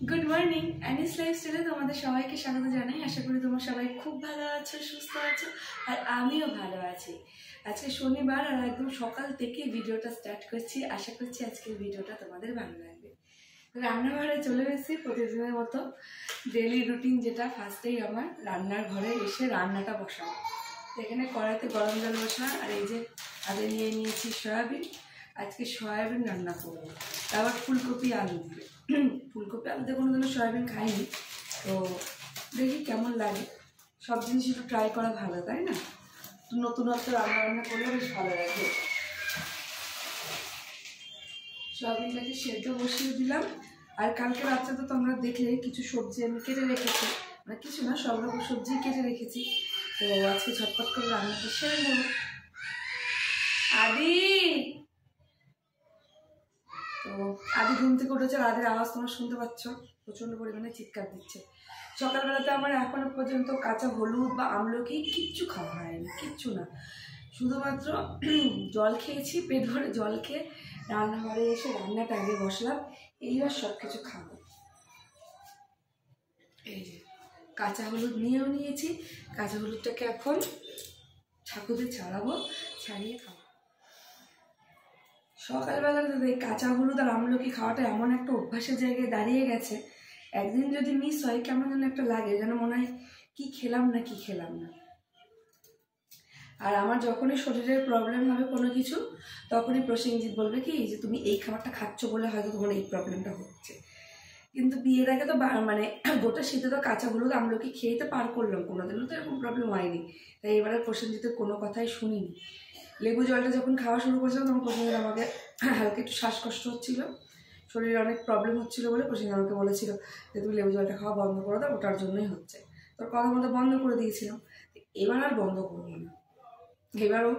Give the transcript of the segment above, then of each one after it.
Good morning anise লাইফস্টাইলে তোমাদের সবাইকে স্বাগত জানাই। আশা করি তোমরা সবাই খুব ভালো আছো, সুস্থ আছো, আর আমিও ভালো আছি। আজকে শনিবার আর একদম সকাল থেকে ভিডিওটা স্টার্ট করছি। আশা করছি আজকের ভিডিওটা তোমাদের ভালো লাগবে। রান্নাঘরে চলে এসেছি প্রতিদিনের মতো, ডেলি রুটিন যেটা। ফার্স্টেই আমার রান্নার ঘরে এসে রান্নাটা বসাবো। এখানে কড়াইতে গরম জল বসানো, আর এই যে আগে নিয়ে নিয়েছি সয়াবিন। আজকে সয়াবিন রান্না করবো, তারপর ফুলকপি আলু দিয়ে। ফুলকপি আলুতে কোনোদিনও সয়াবিন খাইনি, তো দেখি কেমন লাগে। সব জিনিস একটু ট্রাই করা ভালো, তাই না? নতুনত্ব রান্না করলে বেশ ভালো লাগে। সয়াবিনটাকে সেদ্ধ বসিয়ে দিলাম। আর কালকে রাত্রে তো তোমরা দেখলে কিছু সবজি আমি কেটে রেখেছি, মানে কিছু না, সব রকম সবজি কেটে রেখেছি। তো আজকে ঝটপট করে রান্নাটা সেরে নেব। আদি তো আদি ঘুম থেকে উঠেছে, আদির আওয়াজ তোমরা শুনতে পাচ্ছ, প্রচণ্ড পরিমাণে চিৎকার দিচ্ছে। সকালবেলাতে আমার এখনো পর্যন্ত কাঁচা হলুদ বা আমলকি কিচ্ছু খাওয়া হয়নি, কিচ্ছু না। শুধুমাত্র জল খেয়েছি, পেট ভরে জল খেয়ে রান্নাঘরে এসে রান্নাটা আগে বসলাম। এইবার সব কিছু খাবো। এই যে কাঁচা হলুদ নিয়েও নিয়েছি, কাঁচা হলুদটাকে এখন ছাঁকুতে ছাড়াবো, ছাড়িয়ে খাবো। সকালবেলা এই কাঁচা হলুদ আর আমলকি খাওয়াটা এমন একটা অভ্যাসের জায়গায় দাঁড়িয়ে গেছে, একদিন যদি মিস হয় কেমন যেন একটা লাগে, যেন মনে হয় কি খেলাম না কি খেলাম না। আর আমার যখনই শরীরের প্রবলেম হবে কোনো কিছু, তখনই প্রসেনজিৎ বলবে কি যে তুমি এই খাবারটা খাচ্ছ বলে হয়তো তোমার এই প্রবলেমটা হচ্ছে। কিন্তু বিয়ের আগে তো মানে গোটা শীতে তো কাঁচা হলুদ আমলকি খেয়ে তো পার করলাম, কোনোদিনও তো এরকম প্রবলেম হয়নি। তাই এবারে প্রসেনজিতের কোনো কথাই শুনিনি। লেবু জলটা যখন খাওয়া শুরু করেছিলাম তখন প্রসেনজিৎ আমাকে হালকা একটু শ্বাসকষ্ট হচ্ছিলো, শরীরে অনেক প্রবলেম হচ্ছিলো বলে প্রসেনজিৎ আমাকে বলেছিল যে তুমি লেবু জলটা খাওয়া বন্ধ করে দাও, ওটার জন্যই হচ্ছে। তোর কথা মতো বন্ধ করে দিয়েছিলাম, এবার আর বন্ধ করবো না। এবারও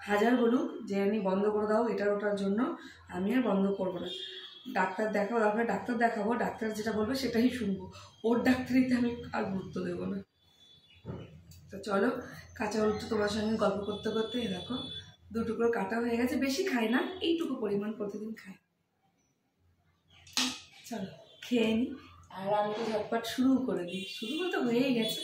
হাজার বলুক যে আমি বন্ধ করে দাও এটার ওটার জন্য, আমি আর বন্ধ করবো না। ডাক্তার দেখাবো, তারপরে ডাক্তার দেখাবো, ডাক্তার যেটা বলবে সেটাই শুনবো, ওর ডাক্তারিতে আমি আর গুরুত্ব দেবো না। তো চলো, কাঁচা হলুদটা তোমার সঙ্গে গল্প করতে করতে দেখো দুটুকরো কাটা হয়ে গেছে। বেশি খাই না, এইটুকু পরিমাণ প্রতিদিন খাই। চলো খেয়ে নিই, আর আমি তো ঝটপট শুরু করে দিই। শুরু তো হয়েই গেছে,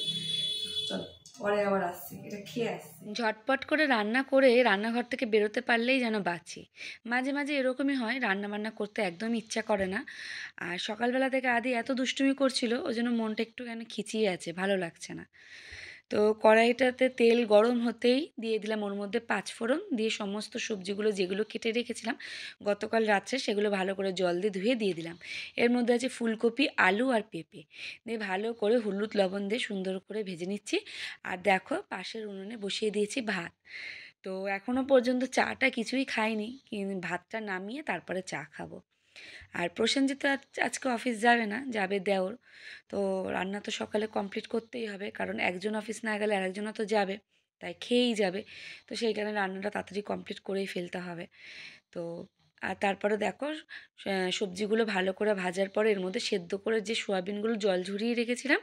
চলো পরে আবার আসছি, এটা খেয়ে আসছি। ঝটপট করে রান্না করে রান্নাঘর থেকে বেরোতে পারলেই যেন বাঁচি। মাঝে মাঝে এরকমই হয়, রান্না বান্না করতে একদমই ইচ্ছা করে না। আর সকালবেলা থেকে আদি এত দুষ্টুমি করছিল, ওই জন্য মনটা একটুখানি খিচিয়ে আছে, ভালো লাগছে না। তো কড়াইটাতে তেল গরম হতেই দিয়ে দিলাম ওর মধ্যে 5 ফোড়ন, দিয়ে সমস্ত সবজিগুলো যেগুলো কেটে রেখেছিলাম গতকাল রাত্রে সেগুলো ভালো করে জল দিয়ে ধুয়ে দিয়ে দিলাম। এর মধ্যে আছে ফুলকপি, আলু আর পেঁপে, দিয়ে ভালো করে হলুদ লবণ দিয়ে সুন্দর করে ভেজে নিচ্ছি। আর দেখো পাশের উনুনে বসিয়ে দিয়েছি ভাত। তো এখনও পর্যন্ত চাটা কিছুই খাইনি, কিন্তু ভাতটা নামিয়ে তারপরে চা খাবো। আর প্রসেনজিৎ তো আজকে অফিস যাবে না, যাবে দেওর। তো রান্না তো সকালে কমপ্লিট করতেই হবে, কারণ একজন অফিস না গেলে আরেকজনও তো যাবে, তাই খেয়েই যাবে। তো সেই কারণে রান্নাটা তাড়াতাড়ি কমপ্লিট করেই ফেলতে হবে। তো আর তারপরে দেখো সবজিগুলো ভালো করে ভাজার পরে এর মধ্যে সেদ্ধ করে যে সোয়াবিনগুলো জল ঝরিয়ে রেখেছিলাম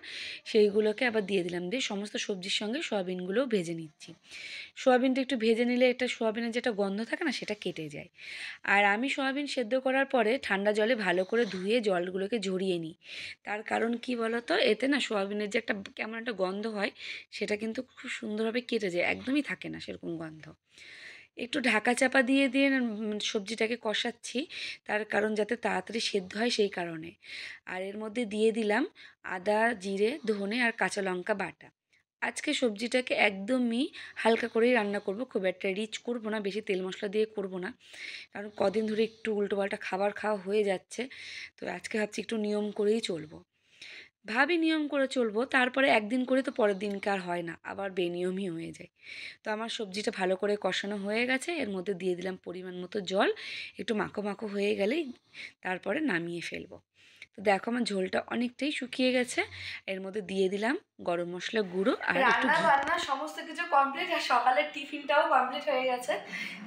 সেইগুলোকে আবার দিয়ে দিলাম, দিয়ে সমস্ত সবজির সঙ্গে সোয়াবিনগুলোও ভেজে নিচ্ছি। সোয়াবিনটা একটু ভেজে নিলে একটা সোয়াবিনের যেটা গন্ধ থাকে না, সেটা কেটে যায়। আর আমি সোয়াবিন সেদ্ধ করার পরে ঠান্ডা জলে ভালো করে ধুয়ে জলগুলোকে ঝরিয়ে নিই। তার কারণ কি বলো তো, এতে না সোয়াবিনের যে একটা কেমন একটা গন্ধ হয়, সেটা কিন্তু খুব সুন্দরভাবে কেটে যায়, একদমই থাকে না সেরকম গন্ধ। একটু ঢাকা চাপা দিয়ে দিয়ে সবজিটাকে কষাচ্ছি, তার কারণ যাতে তাড়াতাড়ি সেদ্ধ হয় সেই কারণে। আর এর মধ্যে দিয়ে দিলাম আদা, জিরে, ধনে আর কাঁচা লঙ্কা বাটা। আজকে সবজিটাকে একদমই হালকা করেই রান্না করব, খুব একটা রিচ করব না, বেশি তেল মশলা দিয়ে করব না, কারণ কদিন ধরে একটু উল্টোপাল্টা খাবার খাওয়া হয়ে যাচ্ছে। তো আজকে ভাবছি একটু নিয়ম করেই চলবো। ভাবি নিয়ম করে চলবো, তারপরে একদিন করে তো পরের দিনকে আর হয় না, আবার বেনিয়মই হয়ে যায়। তো আমার সবজিটা ভালো করে কষানো হয়ে গেছে, এর মধ্যে দিয়ে দিলাম পরিমাণ মতো জল। একটু মাখো মাখো হয়ে গেলেই তারপরে নামিয়ে ফেলবো। তো দেখো আমার ঝোলটা অনেকটাই শুকিয়ে গেছে, এর মধ্যে দিয়ে দিলাম গরম মশলা গুঁড়ো আর একটু রান্না ঘি। বান্না সমস্ত কিছু কমপ্লিট, আর সকালের টিফিনটাও কমপ্লিট হয়ে গেছে।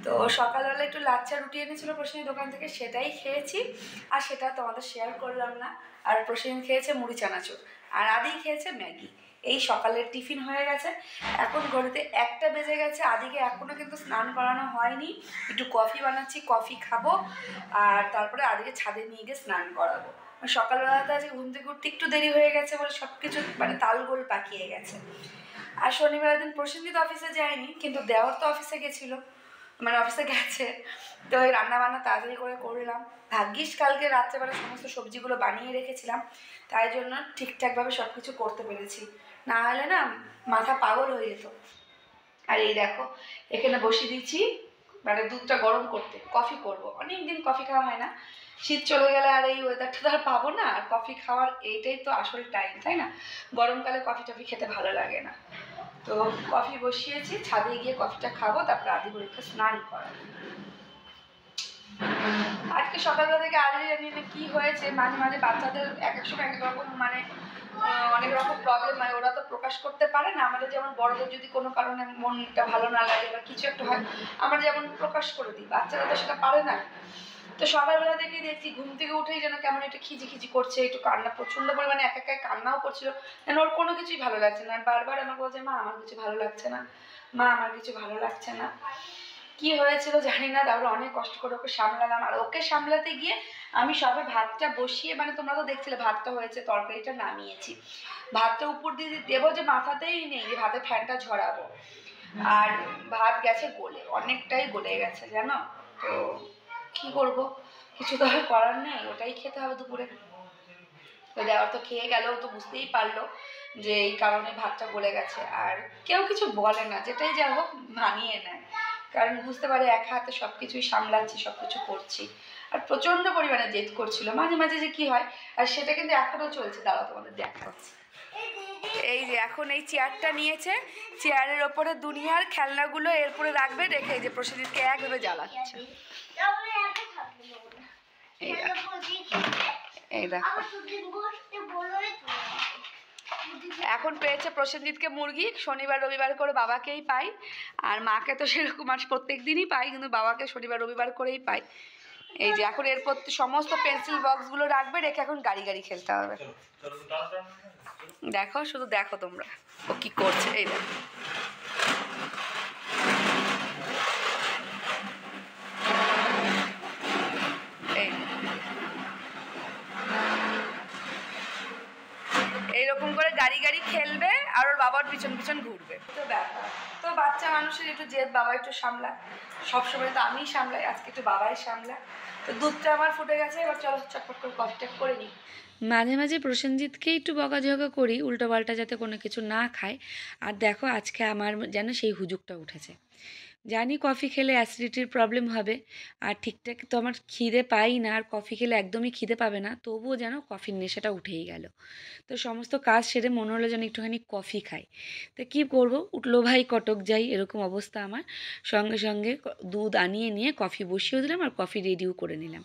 তো সকালবেলা একটু লাচ্চা রুটি এনেছিল প্রসেনজিৎ দোকান থেকে, সেটাই খেয়েছি, আর সেটা তোমাদের শেয়ার করলাম না। আর প্রসেনজিৎ খেয়েছে মুড়ি চানাচুর, আর আদি খেয়েছে ম্যাগি। এই সকালের টিফিন হয়ে গেছে। এখন ঘড়িতে 1টা বেজে গেছে, আদিকে এখনও কিন্তু স্নান করানো হয়নি। একটু কফি বানাচ্ছি, কফি খাবো, আর তারপরে আদিকে ছাদে নিয়ে গিয়ে স্নান করাবো। সকালবেলাতে আজকে ঘুম থেকে উঠতে একটু দেরি হয়ে গেছে বলে সব কিছু মানে তালগোল পাকিয়ে গেছে। আর শনিবার দিন প্রসেনজিৎ অফিসে যায়নি, কিন্তু দেওর তো অফিসে গেছিলো, মানে অফিসে গেছে। তো ওই রান্নাবান্না তাড়াতাড়ি করে করলাম। ভাগ্যিস কালকে রাত্রেবেলা সমস্ত সবজিগুলো বানিয়ে রেখেছিলাম, তাই জন্য ঠিকঠাকভাবে সব কিছু করতে পেরেছি, না হলে না মাথা পাগল হয়ে যেত। আর এই দেখো এখানে বসিয়ে দিচ্ছি মানে দুধটা গরম করতে, কফি করব। অনেকদিন কফি খাওয়া হয় না, শীত চলে গেলে আর এই ওয়েদারটা তো আর পাবো না, আর কফি খাওয়ার এইটাই তো আসল টাইম, তাই না? গরমকালে কফি টফি খেতে ভালো লাগে না। তো কফি বসিয়েছি, ছাদে গিয়ে কফিটা খাবো, তারপরে আদি পরীক্ষা স্নান করাবো। আজকে সকালবেলা থেকে আদি জানি না কি হয়েছে, মাঝে মাঝে বাচ্চাদের এক এক সময় এক রকম মানে অনেক রকম প্রবলেম হয়, ওরা তো প্রকাশ করতে পারে না। আমাদের যেমন বড়দের যদি কোনো কারণে মনটা ভালো না লাগে বা কিছু একটা হয়, আমরা যেমন প্রকাশ করে দিই, বাচ্চারা তো সেটা পারে না। তো সকালবেলা থেকে দেখছি ঘুম থেকে উঠেই যেন কেমন একটু খিজিখিজি করছে, একটু কান্না, প্রচন্ড পরিমাণে এক একা কান্নাও করছিল, যেন ওর কোনো কিছুই ভালো লাগছে না। আর বারবার আমাকে বলছে, মা আমার কিছু ভালো লাগছে না, মা আমার কিছু ভালো লাগছে না। কি হয়েছিল জানি না, তারপরে অনেক কষ্ট করে ওকে সামলালাম। আর ওকে সামলাতে গিয়ে আমি সবে ভাতটা বসিয়ে, মানে তোমরা তো দেখছিলে ভাতটা হয়েছে, তরকারিটা নামিয়েছি, ভাতটা উপর দিয়ে দেবো যে মাথাতেই নেই যে ভাতে ফ্যানটা ঝরাবো। আর ভাত গেছে গলে, অনেকটাই গলে গেছে জানো। তো কি করব, কিছু তো আর করার নেই, ওটাই খেতে হবে দুপুরে। তো দেওয়ার তো খেয়ে গেল, তো বুঝতেই পারলো যে এই কারণে ভাতটা গলে গেছে। আর কেউ কিছু বলে না, যেটাই যা হোক মানিয়ে নেয়, কারণ বুঝতে পারে এক হাতে সব কিছুই সামলাচ্ছি, সব কিছু করছি। আর প্রচণ্ড পরিমাণে জেদ করছিল মাঝে মাঝে যে কি হয়, আর সেটা কিন্তু এখনও চলছে। দাঁড়াও তোমাদের দেখাচ্ছি। এই যে এখন এই চেয়ারটা নিয়েছে, চেয়ারের ওপরে দুনিয়ার খেলনাগুলো এরপরে রাখবে, রেখে এই যে প্রসেনজিৎকে একভাবে জ্বালাচ্ছে। এই দেখো এখন পেয়েছে প্রসেনজিৎকে মুরগি, শনিবার রবিবার করে বাবাকেই পাই, আর মাকে তো সেরকম আর প্রত্যেক দিনই পাই, কিন্তু বাবাকে শনিবার রবিবার করেই পাই। এই যে এখন এরপর সমস্ত পেন্সিল বক্সগুলো রাখবে, রেখে এখন গাড়ি গাড়ি খেলতে হবে। দেখো শুধু দেখো তোমরা ও কি করছে। এই দেখো এইরকম করে গাড়ি গাড়ি খেলবে আর ওর বাবার পিছন পিছন ঘুরবে। তো ব্যাপার তো বাচ্চা মানুষের একটু জেদ, বাবা একটু সামলায়, সবসময় তো আমিই সামলাই, আজকে একটু বাবাই সামলায়। তো দুধটা আমার ফুটে গেছে, এবার চলো চটপট করে কফিটা করে নিই। মাঝে মাঝে প্রসেনজিৎকে একটু বকাঝকা করি, উল্টোপাল্টা যাতে কোনো কিছু না খায়। আর দেখো আজকে আমার যেন সেই হুজুগটা উঠেছে। জানি কফি খেলে অ্যাসিডিটির প্রবলেম হবে, আর ঠিকঠাক তো আমার খিদে পাই না, আর কফি খেলে একদমই খিদে পাবে না, তবুও যেন কফির নেশাটা উঠেই গেল। তো সমস্ত কাজ সেরে মনে হলো যেন একটুখানি কফি খাই। তো কী করবো, উঠলো ভাই কটক যাই, এরকম অবস্থা আমার। সঙ্গে সঙ্গে দুধ আনিয়ে নিয়ে কফি বসিয়ে দিলাম, আর কফি রেডিও করে নিলাম।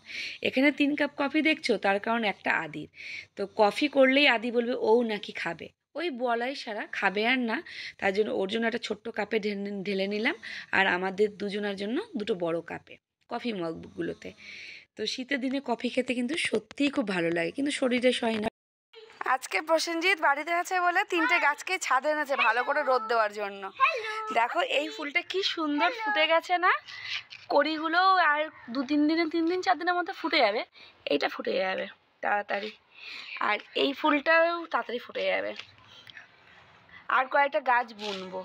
এখানে 3 কাপ কফি দেখছো, তার কারণ একটা আদির। তো কফি করলেই আদি বলবে ও নাকি খাবে, ওই বলাই সারা, খাবে আর না। তার জন্য ওর জন্য একটা ছোট্ট কাপে ঢেলে নিলাম, আর আমাদের দুজনের জন্য 2টো বড় কাপে কফি মগগুলোতে। তো শীতের দিনে কফি খেতে কিন্তু সত্যিই খুব ভালো লাগে, কিন্তু শরীরে সয় না। আজকে প্রসেনজিৎ বাড়িতে আছে বলে 3টে গাছকে ছাদে এনেছে ভালো করে রোদ দেওয়ার জন্য। দেখো এই ফুলটা কি সুন্দর ফুটে গেছে না, কড়িগুলো আর 2-3 দিনে 3 দিন 4 দিনের মধ্যে ফুটে যাবে। এইটা ফুটে যাবে তাড়াতাড়ি, আর এই ফুলটাও তাড়াতাড়ি ফুটে যাবে। আর কয়েকটা গাছ বুনবো,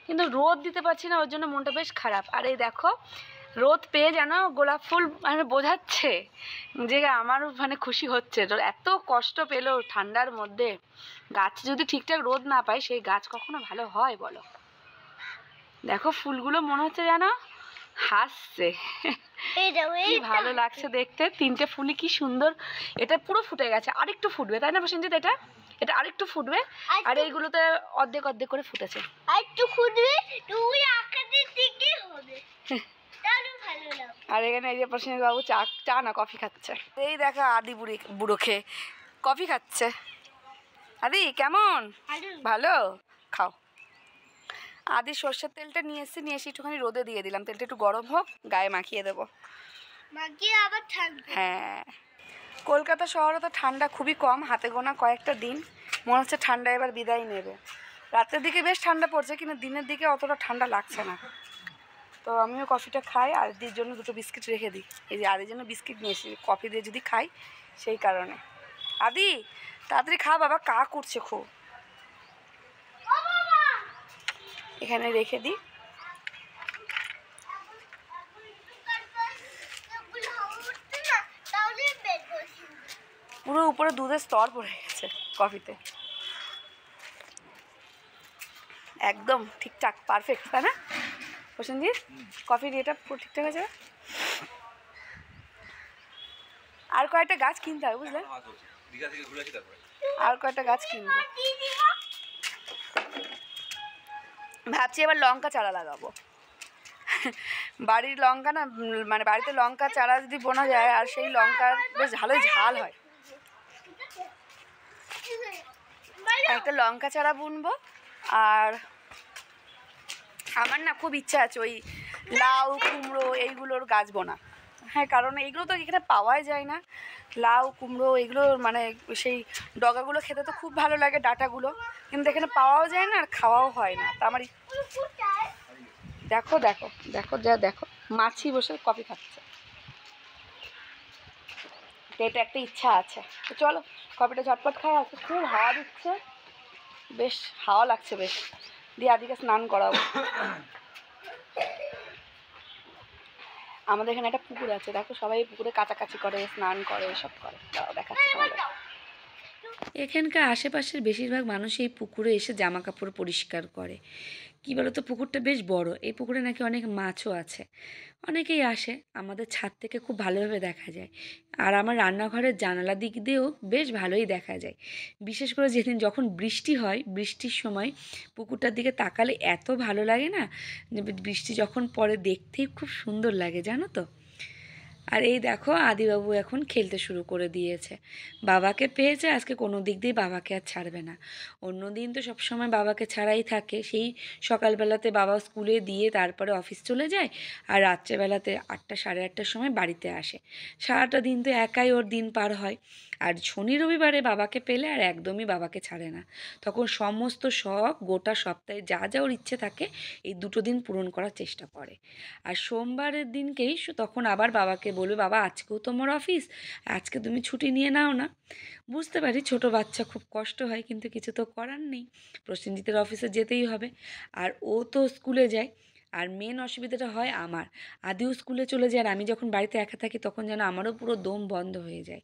কিন্তু রোদ দিতে পারছি না, ওর জন্য মনটা বেশ খারাপ। আর এই দেখো রোদ পেয়ে যেন গোলাপ ফুল মানে বোঝাচ্ছে যে আমারও মানে খুশি হচ্ছে। এত কষ্ট পেলো ঠান্ডার মধ্যে, গাছ যদি ঠিকঠাক রোদ না পায় সেই গাছ কখনো ভালো হয় বলো? দেখো ফুলগুলো মনে হচ্ছে যেন হাসছে, কি ভালো লাগছে দেখতে। 3টে ফুলই কি সুন্দর, এটা পুরো ফুটে গেছে, আরেকটু ফুটবে তাই না প্রসেনজিৎ? এটা আরেকটু ফুটবে, আর এইগুলোতে অর্ধেক অর্ধেক করে ফুটেছে, আরেকটু ফুটবে, তুই আকাশের দিকে হবে। আর এখানে এই যে প্রসেনজিৎ বাবু চা না কফি খাচ্ছে। এই দেখো আদি বুড়ো খেয়ে কফি খাচ্ছে। আদি কেমন? ভালো, খাও। আদি সর্ষের তেলটা নিয়ে এসে একটুখানি রোদে দিয়ে দিলাম, তেলটা একটু গরম হোক, গায়ে মাখিয়ে দেবো, মাখিয়ে আবার থাকবে। হ্যাঁ, কলকাতা শহরে তো ঠান্ডা খুবই কম, হাতে গোনা কয়েকটা দিন, মনে হচ্ছে ঠান্ডা এবার বিদায় নেবে। রাতের দিকে বেশ ঠান্ডা পড়ছে, কিন্তু দিনের দিকে অতটা ঠান্ডা লাগছে না। তো আমিও কফিটা খাই, আর দিদির জন্য 2টো বিস্কিট রেখে দিই। এই যে আদির জন্য বিস্কিট নিয়ে এসেছি, কফি দিয়ে যদি খাই সেই কারণে। আদি তাড়াতাড়ি খা বাবা, কা করছে খুব। এখানে রেখে দিই। পুরো উপরে দুধের স্তর পড়ে গেছে কফিতে, একদম ঠিকঠাক পারফেক্ট, তাই না প্রসেনজিৎ? কফির এটা পুরো ঠিকঠাক হয়ে যাবে। আর কয়েকটা গাছ কিনতে হবে, বুঝলে, আর কয়েকটা গাছ কিনবো ভাবছি। এবার লঙ্কা চারা লাগাবো। বাড়ির লঙ্কা না, মানে বাড়িতে লঙ্কা চারা যদি বোনা যায়, আর সেই লঙ্কার বেশ ভালোই ঝাল হয়। একটা লঙ্কা চারা বুনবো। আর আমার না খুব ইচ্ছা আছে ওই লাউ কুমড়ো এইগুলোর গাছ বোনা। হ্যাঁ, কারণ এইগুলো তো এখানে পাওয়াই যায় না। লাউ কুমড়ো এগুলো মানে সেই ডগাগুলো খেতে তো খুব ভালো লাগে, ডাঁটাগুলো, কিন্তু এখানে পাওয়াও যায় না আর খাওয়াও হয় না। তা আমার দেখো দেখো দেখো যা দেখো, মাছি বসে কফি খাচ্ছে। তো এটা একটা ইচ্ছা আছে। তো চলো কফিটা ঝটপট খাওয়া আছে, খুব হাওয়া দিচ্ছে, বেশ হাওয়া লাগছে বেশ। দিয়ে আদিকে স্নান করাবো। আমাদের এখানে একটা পুকুর আছে, দেখো সবাই পুকুরে কাচাকাচি করে, স্নান করে, এসব করে। দেখাচ্ছি তোমাদের। এখানকার আশেপাশের বেশিরভাগ মানুষ এই পুকুরে এসে জামা কাপড় পরিষ্কার করে। কী বলো তো, পুকুরটা বেশ বড়, এই পুকুরে নাকি অনেক মাছও আছে। অনেকেই আসে, আমাদের ছাদ থেকে খুব ভালোভাবে দেখা যায়। আর আমার রান্নাঘরের জানালা দিক দিয়েও বেশ ভালোই দেখা যায়। বিশেষ করে যেদিন যখন বৃষ্টি হয়, বৃষ্টির সময় পুকুরটার দিকে তাকালে এত ভালো লাগে না, যে বৃষ্টি যখন পড়ে দেখতেই খুব সুন্দর লাগে, জানো তো। আর এই দেখো আদিবাবু এখন খেলতে শুরু করে দিয়েছে। বাবাকে পেয়েছে, আজকে কোনো দিক দিয়ে বাবাকে আর ছাড়বে না। অন্য দিন তো সবসময় বাবাকে ছাড়াই থাকে। সেই সকালবেলাতে বাবা স্কুলে দিয়ে তারপরে অফিস চলে যায়, আর রাত্রেবেলাতে 8টা সাড়ে 8টার সময় বাড়িতে আসে। সারাটা দিন তো একাই ওর দিন পার হয়। আর শনি রবিবারে বাবাকে পেলে আর একদমই বাবাকে ছাড়ে না। তখন সমস্ত শখ গোটা সপ্তাহে যা যা ওর ইচ্ছে থাকে এই 2টো দিন পূরণ করার চেষ্টা করে। আর সোমবারের দিনকেই তখন আবার বাবাকে বলবে, বাবা আজকেও তোমার অফিস, আজকে তুমি ছুটি নিয়ে নাও না। বুঝতে পারি ছোট বাচ্চা, খুব কষ্ট হয়, কিন্তু কিছু তো করার নেই। প্রসেনজিতের অফিসে যেতেই হবে, আর ও তো স্কুলে যায়। আর মেন অসুবিধাটা হয় আমার, আদিও স্কুলে চলে যায়, আর আমি যখন বাড়িতে একা থাকি তখন যেন আমারও পুরো দম বন্ধ হয়ে যায়।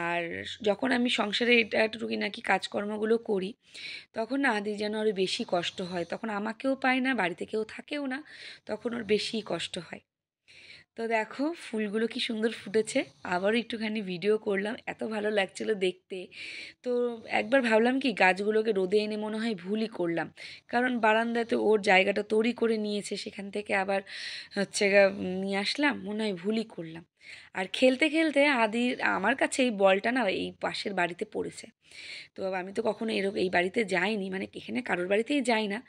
আর যখন আমি সংসারে এটা একটুকি নাকি কাজকর্মগুলো করি, তখন না আদির যেন আরও বেশি কষ্ট হয়। তখন আমাকেও পায় না, বাড়িতে কেউ থাকেও না, তখন ওর বেশি কষ্ট হয়। তো দেখো ফুলগুলো কি সুন্দর ফুটেছে। আবারও একটুখানি ভিডিও করলাম, এত ভালো লাগছিল দেখতে। তো একবার ভাবলাম কি গাছগুলোকে রোদে এনে মনে হয় ভুলই করলাম, কারণ বারান্দাতে ওর জায়গাটা তৈরি করে নিয়েছে, সেখান থেকে আবার হচ্ছে নিয়ে আসলাম, মনে হয় ভুলই করলাম। আর খেলতে খেলতে আদির আমার কাছে এই বলটা না এই পাশের বাড়িতে পড়েছে। তো আমি তো কখনো এই বাড়িতে যাইনি, মানে এখানে কারোর বাড়িতেই যাই না।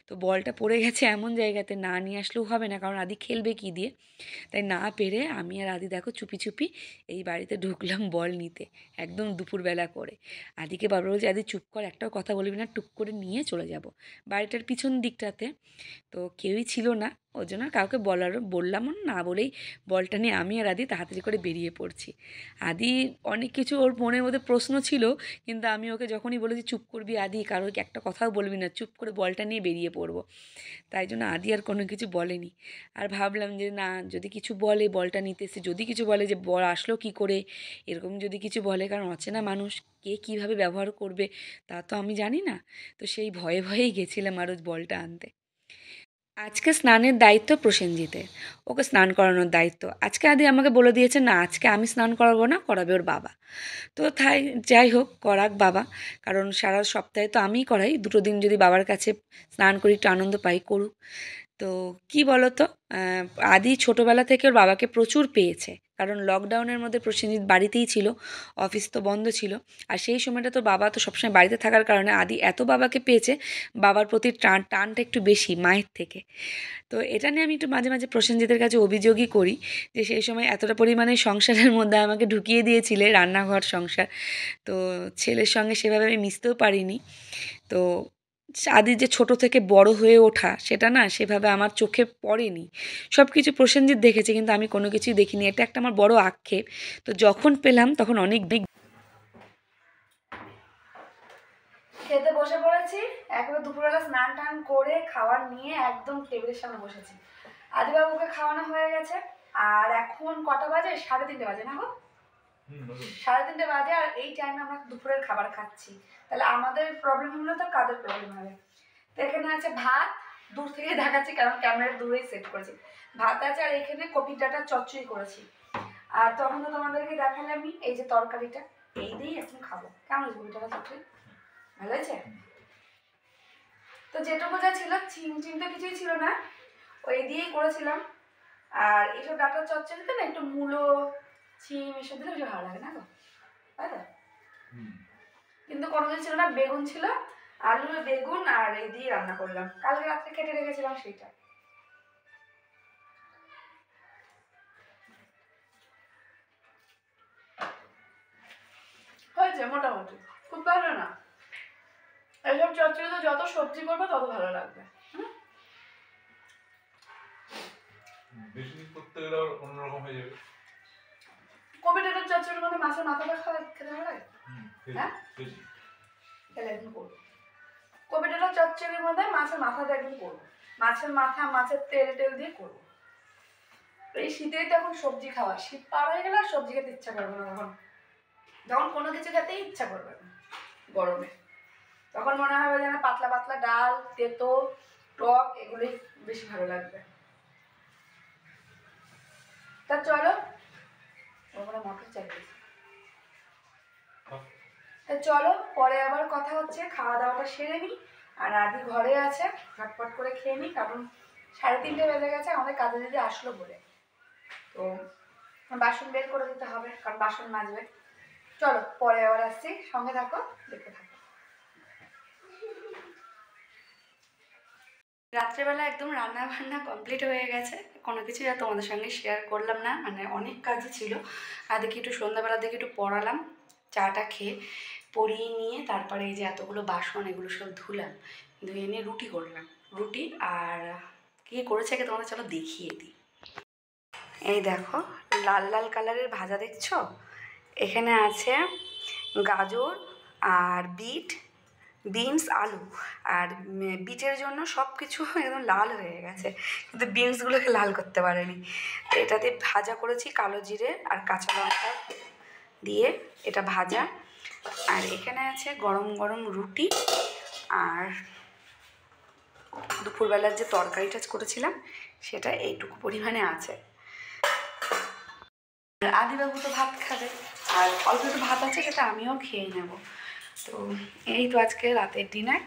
তো বলটা পড়ে গেছে এমন জায়গাতে, না নিয়ে আসলেও হবে না, কারণ আদি খেলবে কি দিয়ে। তাই না পেরে আমি আর আদি দেখো চুপি চুপি এই বাড়িতে ঢুকলাম বল নিতে, একদম দুপুরবেলা করে। আদিকে বাবা বলছে, আদি চুপ কর, একটাও কথা বলবি না, টুক করে নিয়ে চলে যাব বাড়িটার পিছন দিকটাতে। তো কেউই ছিল না, ওই জন্য কাউকে বললাম না, বলেই বলটা নিয়ে আমি আর আদি তাড়াতাড়ি করে বেরিয়ে পড়ছি। আদি অনেক কিছু ওর মনের মধ্যে প্রশ্ন ছিল, কিন্তু আমি ওকে যখনই বলেছি চুপ করবি আদি, কারোকে একটা কথাও বলবি না, চুপ করে বলটা নিয়ে বেরিয়ে পড়বো, তাই জন্য আদি আর কোনো কিছু বলেনি। আর ভাবলাম যে না, যদি কিছু বলে বলটা নিতে এসে, যদি কিছু বলে যে বল আসলো কি করে, এরকম যদি কিছু বলে, কারণ অচেনা মানুষ, কে কীভাবে ব্যবহার করবে তা তো আমি জানি না। তো সেই ভয়ে ভয়েই গেছিলাম আরও বলটা আনতে। আজকে স্নানের দায়িত্ব প্রসেনজিতের, ওকে স্নান করানোর দায়িত্ব। আজকে আদি আমাকে বলে দিয়েছে না, আজকে আমি স্নান করাবো না, করাবে ওর বাবা। তো তাই যাই হোক, করাক বাবা, কারণ সারা সপ্তাহে তো আমিই করাই, 2টো দিন যদি বাবার কাছে স্নান করি একটু আনন্দ পাই, করুক। তো কি বলো তো, আদি ছোটোবেলা থেকে ওর বাবাকে প্রচুর পেয়েছে, কারণ লকডাউনের মধ্যে প্রসেনজিৎ বাড়িতেই ছিল, অফিস তো বন্ধ ছিল। আর সেই সময়টা তো বাবা তো সবসময় বাড়িতে থাকার কারণে আদি এত বাবাকে পেয়েছে, বাবার প্রতি টানটা একটু বেশি মায়ের থেকে। তো এটা নিয়ে আমি একটু মাঝে মাঝে প্রসেনজিতের কাছে অভিযোগই করি, যে সেই সময় এতটা পরিমাণে সংসারের মধ্যে আমাকে ঢুকিয়ে দিয়েছিলে, রান্নাঘর সংসার, তো ছেলের সঙ্গে সেভাবে আমি মিশতেও পারিনি। তো আদি যে ছোট থেকে বড় হয়ে ওঠা, সেটা না সেভাবে আমার চোখে পড়েনি। সব কিছু প্রসেনজিৎ দেখেছে, কিন্তু আমি কোনো কিছুই দেখিনি। এটা একটা আমার বড় আক্ষেপ। তো যখন পেলাম তখন অনেক খেতে বসে পড়েছি, একবার দুপুরবেলা স্নান টান করে খাবার নিয়ে একদম টেবিলের সামনে বসেছি। আদিবাবুকে খাওয়ানো হয়ে গেছে, আর এখন কটা বাজে? 3:30 বাজে না গো? 3:30 বাজে, আর এই টাইমে আমরা দুপুরের খাবার খাচ্ছি। তাহলে আমাদের প্রবলেম হলো তো কাদের প্রবলেম হবে? তো এখানে আছে ভাত, দূর থেকে দেখাচ্ছি কারণ ক্যামেরা দূরেই সেট করেছি। ভাত আছে, আর এখানে কপি ডাঁটা চচ্চড়ি করেছি। আর তখন তো তোমাদেরকে দেখালামই এই যে তরকারিটা, এই দিয়েই এখন খাবো। কেমন হয়েছে কপি ডাঁটা চচ্চড়ি? ভালো হয়েছে? তো যেটুকু যা ছিল, চিম তো কিছুই ছিল না, ওই দিয়েই করেছিলাম। আর এইসব ডাঁটা চচ্চড়িতে না একটু মূলো, চিম এসব দিলে বেশি ভালো লাগে না তো, তাই তো? কিন্তু কোনো কিছু ছিল না, বেগুন ছিল, আলু বেগুন আর এই দিয়ে রান্না করলাম। কালকে রাত্রে কেটে রেখেছিলাম সেইটা। হয়েছে মোটামুটি, খুব ভালো না। এইসব চচ্চড়িতে যত সবজি করবে তত ভালো লাগবে। বেশি দিন করতে গেলে অন্যরকম হয়ে যাবে। কপি ডাঁটার চচ্চড়ির মধ্যে মাছের মাথাটা খেতে ভালো লাগে। হ্যাঁ, তাহলে একদিন করবো। কপি ডাঁটার চচ্চড়ির মধ্যে মাছের মাথাটা একদিন করবো। মাছের মাথা, মাছের তেল টেল দিয়ে করবো। এই শীতেই তো এখন সবজি খাওয়া, শীত পার হয়ে গেলে আর সবজি খেতে ইচ্ছা করবে না। তখন যখন কোনো কিছু খেতেই ইচ্ছা করবে না গরমে, তখন মনে হবে যেন পাতলা পাতলা ডাল, তেতো, টক এগুলোই বেশি ভালো লাগবে। তা চলো, ওখানে মটর চাইছি। তা চলো, পরে আবার কথা হচ্ছে। খাওয়া দাওয়াটা সেরে নিই, আর আদি ঘরে আছে, ঝটপট করে খেয়ে নিই, কারণ 3:30 বেজে গেছে, আমাদের কাজে দিদি আসলো বলে। তো বাসন বের করে দিতে হবে, কারণ বাসন মাজবে। চলো পরে আবার আসছি, সঙ্গে থাকো, দেখতে থাকো। রাত্রেবেলা একদম রান্না বান্না কমপ্লিট হয়ে গেছে, কোনো কিছুই আর তোমাদের সঙ্গে শেয়ার করলাম না, মানে অনেক কাজই ছিল। আর দেখি একটু সন্ধ্যাবেলার দিকে একটু পড়ালাম, চাটা খেয়ে পরিয়ে নিয়ে তারপরে এই যে এতগুলো বাসন এগুলো সব ধুলাম, ধুয়ে নিয়ে রুটি করলাম। রুটি আর কী করেছে আগে তোমাদের চলো দেখিয়ে দিই। এই দেখো, লাল লাল কালারের ভাজা দেখছো, এখানে আছে গাজর আর বিট, বিনস, আলু। আর বিটের জন্য সব কিছু একদম লাল হয়ে গেছে, কিন্তু বিনসগুলোকে লাল করতে পারেনি। তো এটাতে ভাজা করেছি কালো জিরে আর কাঁচা লঙ্কা দিয়ে, এটা ভাজা। আর এখানে আছে গরম গরম রুটি, আর দুপুরবেলার যে তরকারিটা করেছিলাম সেটা এইটুকু পরিমাণে আছে। আদিবাবু তো ভাত খাবে, আর অল্প একটু ভাত আছে, সেটা আমিও খেয়ে নেব। তো এই তো আজকে রাতের ডিনার।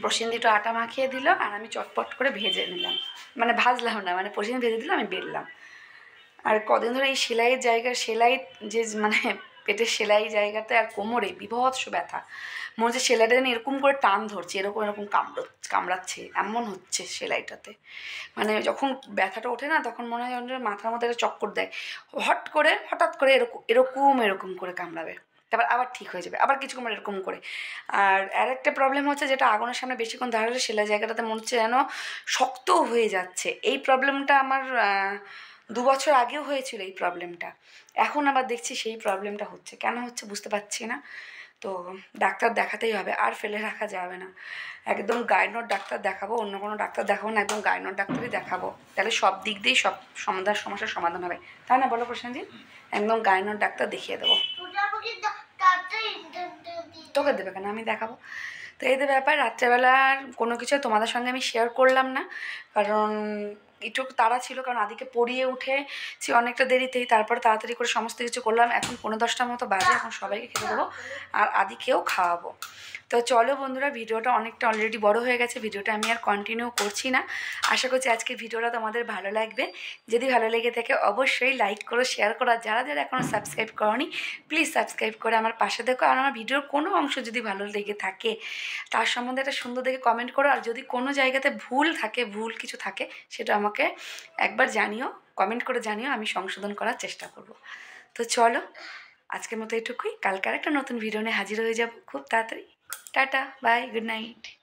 প্রসেনজিৎ একটু আটা মাখিয়ে দিল, আর আমি চটপট করে ভেজে নিলাম, মানে ভাজলাম না, মানে প্রসেনজিৎ ভেজে দিল, আমি বেললাম। আর কদিন ধরে এই সেলাইয়ের জায়গা, সেলাই যে মানে পেটের সেলাই জায়গাতে আর কোমরে বিভৎস ব্যথা, মনে হচ্ছে সেলাইটা যেন এরকম করে টান ধরছে, এরকম এরকম কামড়াচ্ছে, এমন হচ্ছে সেলাইটাতে। মানে যখন ব্যথাটা ওঠে না, তখন মনে হয় মাথার মধ্যে একটা চক্কর দেয়, হঠাৎ করে এরকম এরকম এরকম করে কামড়াবে, তারপর আবার ঠিক হয়ে যাবে, আবার কিছুক্ষণ এরকম করে। আর আরেকটা প্রবলেম হচ্ছে, যেটা আগুনের সামনে বেশিক্ষণ দাঁড়ালে সেলাই জায়গাটাতে মনে হচ্ছে যেন শক্ত হয়ে যাচ্ছে। এই প্রবলেমটা আমার 2 বছর আগেও হয়েছিল এই প্রবলেমটা, এখন আবার দেখছি সেই প্রবলেমটা হচ্ছে। কেন হচ্ছে বুঝতে পারছি না, তো ডাক্তার দেখাতেই হবে, আর ফেলে রাখা যাবে না। একদম গাইনোর ডাক্তার দেখাবো, অন্য কোনো ডাক্তার দেখাবো না, একদম গাইনোর ডাক্তারই দেখাবো, তাহলে সব দিক দিয়েই সব সমস্যার সমাধান হবে, তাই না বলো প্রসেনজিৎ? একদম গাইনোর ডাক্তার দেখিয়ে দেবো। তোকে দেবে কেন, আমি দেখাবো। তো এদের ব্যাপার, রাত্রেবেলার কোনো কিছু তোমাদের সঙ্গে আমি শেয়ার করলাম না, কারণ একটু তাড়া ছিল, কারণ আদিকে পড়িয়ে উঠেছি অনেকটা দেরিতেই, তারপর তাড়াতাড়ি করে সমস্ত কিছু করলাম। এখন 9:10টার মতো বাজে, এখন সবাইকে খেতে দেবো আর আদিকেও খাওয়াবো। তো চলো বন্ধুরা, ভিডিওটা অনেকটা অলরেডি বড় হয়ে গেছে, ভিডিওটা আমি আর কন্টিনিউ করছি না। আশা করছি আজকের ভিডিওটা তোমাদের ভালো লাগবে। যদি ভালো লেগে থাকে অবশ্যই লাইক করো, শেয়ার করো, আর যারা যারা এখনও সাবস্ক্রাইব করোনি প্লিজ সাবস্ক্রাইব করে আমার পাশে দেখো। আর আমার ভিডিওর কোনো অংশ যদি ভালো লেগে থাকে তার সম্বন্ধে একটা সুন্দর দেখে কমেন্ট করো, আর যদি কোনো জায়গাতে ভুল কিছু থাকে সেটা আমাকে একবার জানিও, কমেন্ট করে জানিও, আমি সংশোধন করার চেষ্টা করব। তো চলো আজকের মতো এটুকুই, কালকে আর একটা নতুন ভিডিও নিয়ে হাজির হয়ে যাব খুব তাড়াতাড়ি। Tata, bye, good night.